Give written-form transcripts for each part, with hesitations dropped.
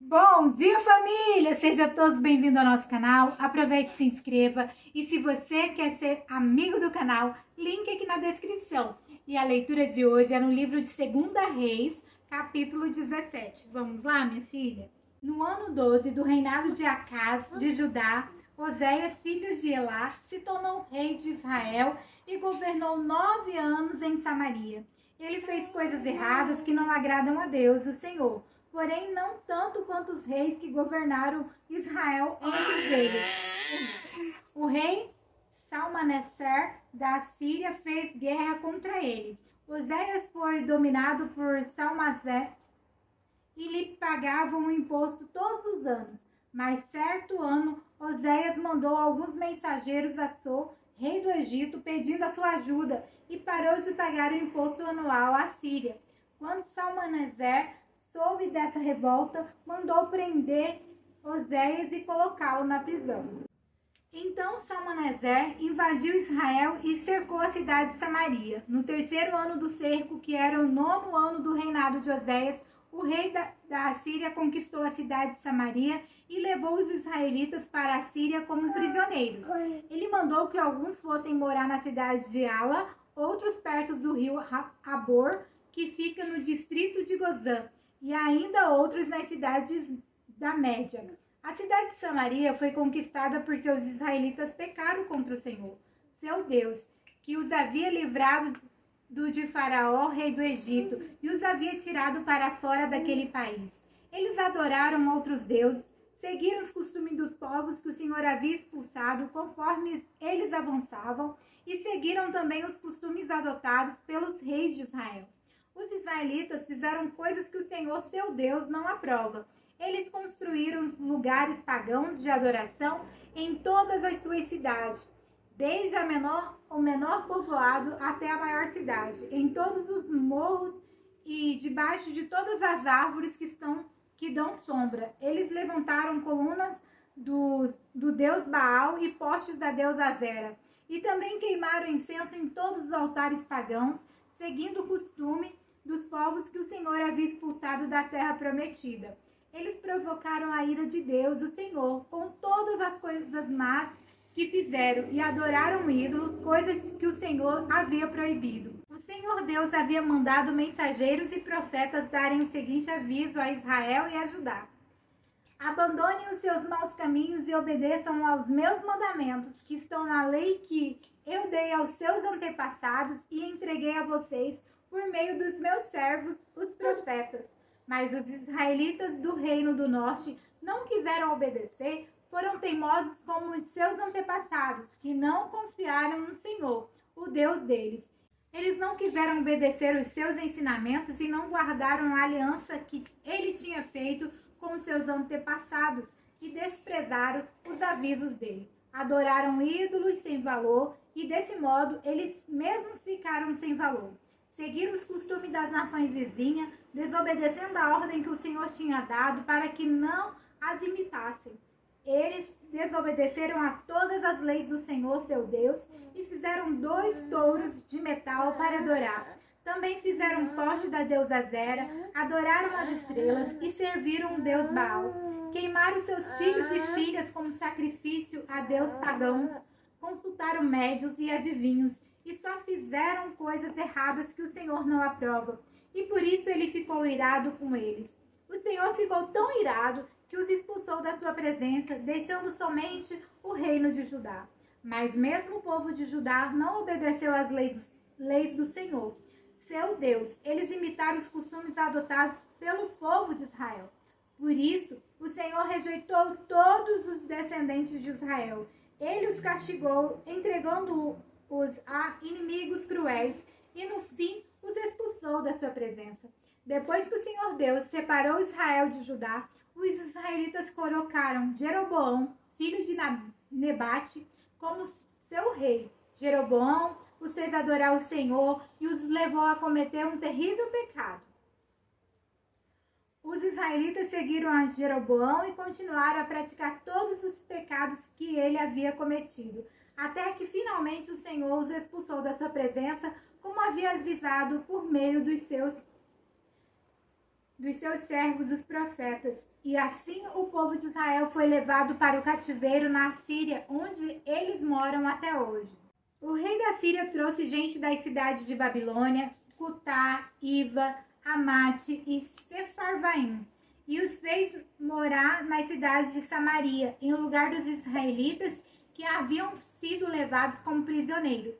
Bom dia, família! Sejam todos bem-vindos ao nosso canal. Aproveite e se inscreva. E se você quer ser amigo do canal, link aqui na descrição. E a leitura de hoje é no livro de 2 Reis, capítulo 17. Vamos lá, minha filha? No ano 12 do reinado de Acaz de Judá, Oséias, filho de Elá, se tornou rei de Israel e governou 9 anos em Samaria. Ele fez coisas erradas que não agradam a Deus, o Senhor, porém não tanto quanto os reis que governaram Israel antes dele. O rei Salmaneser da Síria fez guerra contra ele. Oséias foi dominado por Salmaneser e lhe pagavam um imposto todos os anos. Mas certo ano, Oséias mandou alguns mensageiros a So, rei do Egito, pedindo a sua ajuda, e parou de pagar o imposto anual à Síria. Quando Salmaneser soube dessa revolta, mandou prender Oséias e colocá-lo na prisão. Então Salmaneser invadiu Israel e cercou a cidade de Samaria. No 3º ano do cerco, que era o 9º ano do reinado de Oséias, o rei da Síria conquistou a cidade de Samaria e levou os israelitas para a Síria como prisioneiros. Ele mandou que alguns fossem morar na cidade de Ala, outros perto do rio Habor, que fica no distrito de Gozã, e ainda outros nas cidades da Média. A cidade de Samaria foi conquistada porque os israelitas pecaram contra o Senhor, seu Deus, que os havia livrado de Faraó, rei do Egito, e os havia tirado para fora daquele país. Eles adoraram outros deuses, seguiram os costumes dos povos que o Senhor havia expulsado conforme eles avançavam, e seguiram também os costumes adotados pelos reis de Israel. Os israelitas fizeram coisas que o Senhor, seu Deus, não aprova. Eles construíram lugares pagãos de adoração em todas as suas cidades, desde o menor povoado até a maior cidade, em todos os morros e debaixo de todas as árvores que dão sombra. Eles levantaram colunas do deus Baal e postes da deusa Azera, e também queimaram incenso em todos os altares pagãos, seguindo o costume dos povos que o Senhor havia expulsado da terra prometida. Eles provocaram a ira de Deus, o Senhor, com todas as coisas más que fizeram, e adoraram ídolos, coisas que o Senhor havia proibido. O Senhor Deus havia mandado mensageiros e profetas darem o seguinte aviso a Israel e a Judá: abandonem os seus maus caminhos e obedeçam aos meus mandamentos, que estão na lei que eu dei aos seus antepassados e entreguei a vocês por meio dos meus servos, os profetas. Mas os israelitas do reino do norte não quiseram obedecer, foram teimosos como os seus antepassados, que não confiaram no Senhor, o Deus deles. Eles não quiseram obedecer os seus ensinamentos e não guardaram a aliança que ele tinha feito com os seus antepassados e desprezaram os avisos dele. Adoraram ídolos sem valor e, desse modo, eles mesmos ficaram sem valor. Seguiram os costumes das nações vizinhas, desobedecendo a ordem que o Senhor tinha dado para que não as imitassem. Eles desobedeceram a todas as leis do Senhor, seu Deus, e fizeram 2 touros de metal para adorar. Também fizeram um poste da deusa Azera, adoraram as estrelas e serviram o deus Baal. Queimaram seus filhos e filhas como sacrifício a deus pagãos, consultaram médios e adivinhos, e só fizeram coisas erradas que o Senhor não aprova, e por isso ele ficou irado com eles. O Senhor ficou tão irado que os expulsou da sua presença, deixando somente o reino de Judá. Mas mesmo o povo de Judá não obedeceu às leis do Senhor, seu Deus. Eles imitaram os costumes adotados pelo povo de Israel. Por isso, o Senhor rejeitou todos os descendentes de Israel. Ele os castigou, entregando-os a inimigos cruéis, e no fim os expulsou da sua presença. Depois que o Senhor Deus separou Israel de Judá, os israelitas colocaram Jeroboão, filho de Nebate, como seu rei. Jeroboão os fez adorar o Senhor e os levou a cometer um terrível pecado. Os israelitas seguiram a Jeroboão e continuaram a praticar todos os pecados que ele havia cometido, até que finalmente o Senhor os expulsou da sua presença, como havia avisado por meio dos seus dos seus servos, os profetas. E assim o povo de Israel foi levado para o cativeiro na Síria, onde eles moram até hoje. O rei da Síria trouxe gente das cidades de Babilônia, Cutá, Iva, Amate e Sefarvaim, e os fez morar nas cidades de Samaria, em lugar dos israelitas que haviam sido levados como prisioneiros.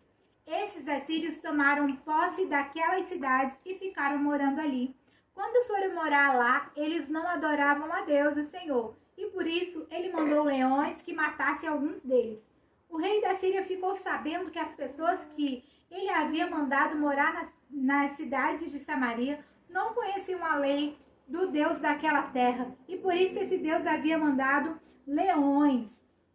Esses assírios tomaram posse daquelas cidades e ficaram morando ali. Quando foram morar lá, eles não adoravam a Deus, o Senhor, e por isso ele mandou leões que matassem alguns deles. O rei da Síria ficou sabendo que as pessoas que ele havia mandado morar na cidade de Samaria não conheciam a lei do Deus daquela terra, e por isso esse Deus havia mandado leões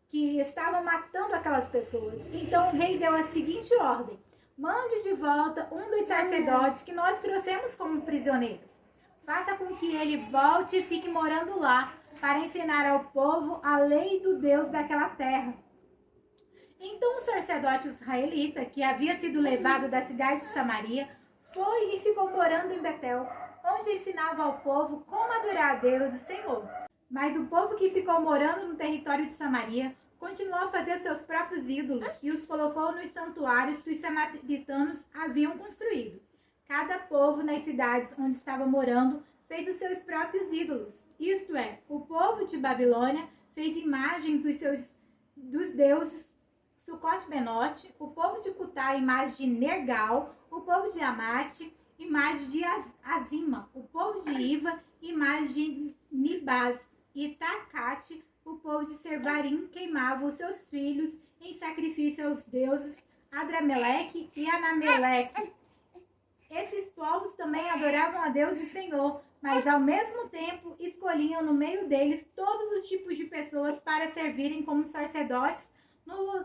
que estavam matando aquelas pessoas. Então o rei deu a seguinte ordem: mande de volta um dos sacerdotes que nós trouxemos como prisioneiros. Faça com que ele volte e fique morando lá, para ensinar ao povo a lei do Deus daquela terra. Então o sacerdote israelita, que havia sido levado da cidade de Samaria, foi e ficou morando em Betel, onde ensinava ao povo como adorar a Deus, o Senhor. Mas o povo que ficou morando no território de Samaria continuou a fazer seus próprios ídolos e os colocou nos santuários que os samaritanos haviam construído. Cada povo nas cidades onde estava morando fez os seus próprios ídolos. Isto é, o povo de Babilônia fez imagens dos deuses Sucote-Benote, o povo de Cutá, imagem de Nergal, o povo de Amate, imagem de Azima, o povo de Iva, imagem de Nibaz, e Tarcate, o povo de Servarim, queimava os seus filhos em sacrifício aos deuses Adrameleque e Anameleque. Esses povos também adoravam a Deus e Senhor, mas ao mesmo tempo escolhiam no meio deles todos os tipos de pessoas para servirem como sacerdotes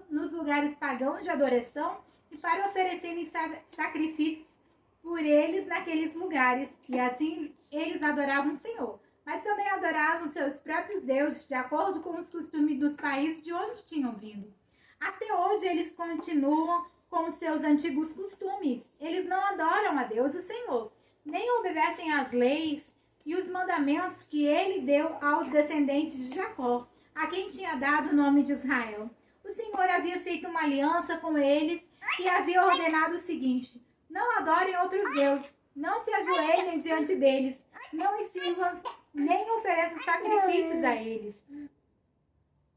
nos lugares pagãos de adoração e para oferecerem sacrifícios por eles naqueles lugares. E assim eles adoravam o Senhor, mas também adoravam seus próprios deuses, de acordo com os costumes dos países de onde tinham vindo. Até hoje eles continuam com os seus antigos costumes. Eles não adoram a Deus, o Senhor, nem obedecem às leis e os mandamentos que ele deu aos descendentes de Jacó, a quem tinha dado o nome de Israel. O Senhor havia feito uma aliança com eles e havia ordenado o seguinte: não adorem outros deuses, não se ajoelhem diante deles, não os sirvam, nem ofereçam sacrifícios a eles.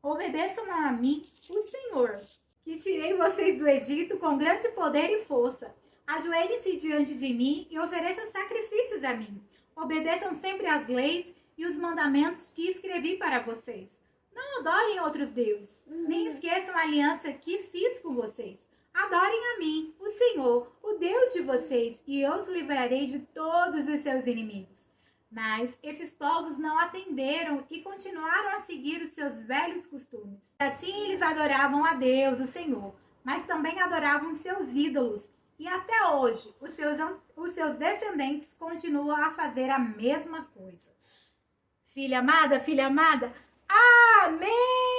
Obedeçam a mim, o Senhor, que tirei vocês do Egito com grande poder e força. Ajoelhem-se diante de mim e ofereçam sacrifícios a mim. Obedeçam sempre às leis e os mandamentos que escrevi para vocês. Não adorem outros deuses, nem esqueçam a aliança que fiz com vocês. Adorem a mim, o Senhor, o Deus de vocês, e eu os livrarei de todos os seus inimigos. Mas esses povos não atenderam e continuaram a seguir os seus velhos costumes. Assim eles adoravam a Deus, o Senhor, mas também adoravam seus ídolos. E até hoje, os seus descendentes continuam a fazer a mesma coisa. Filha amada, amém!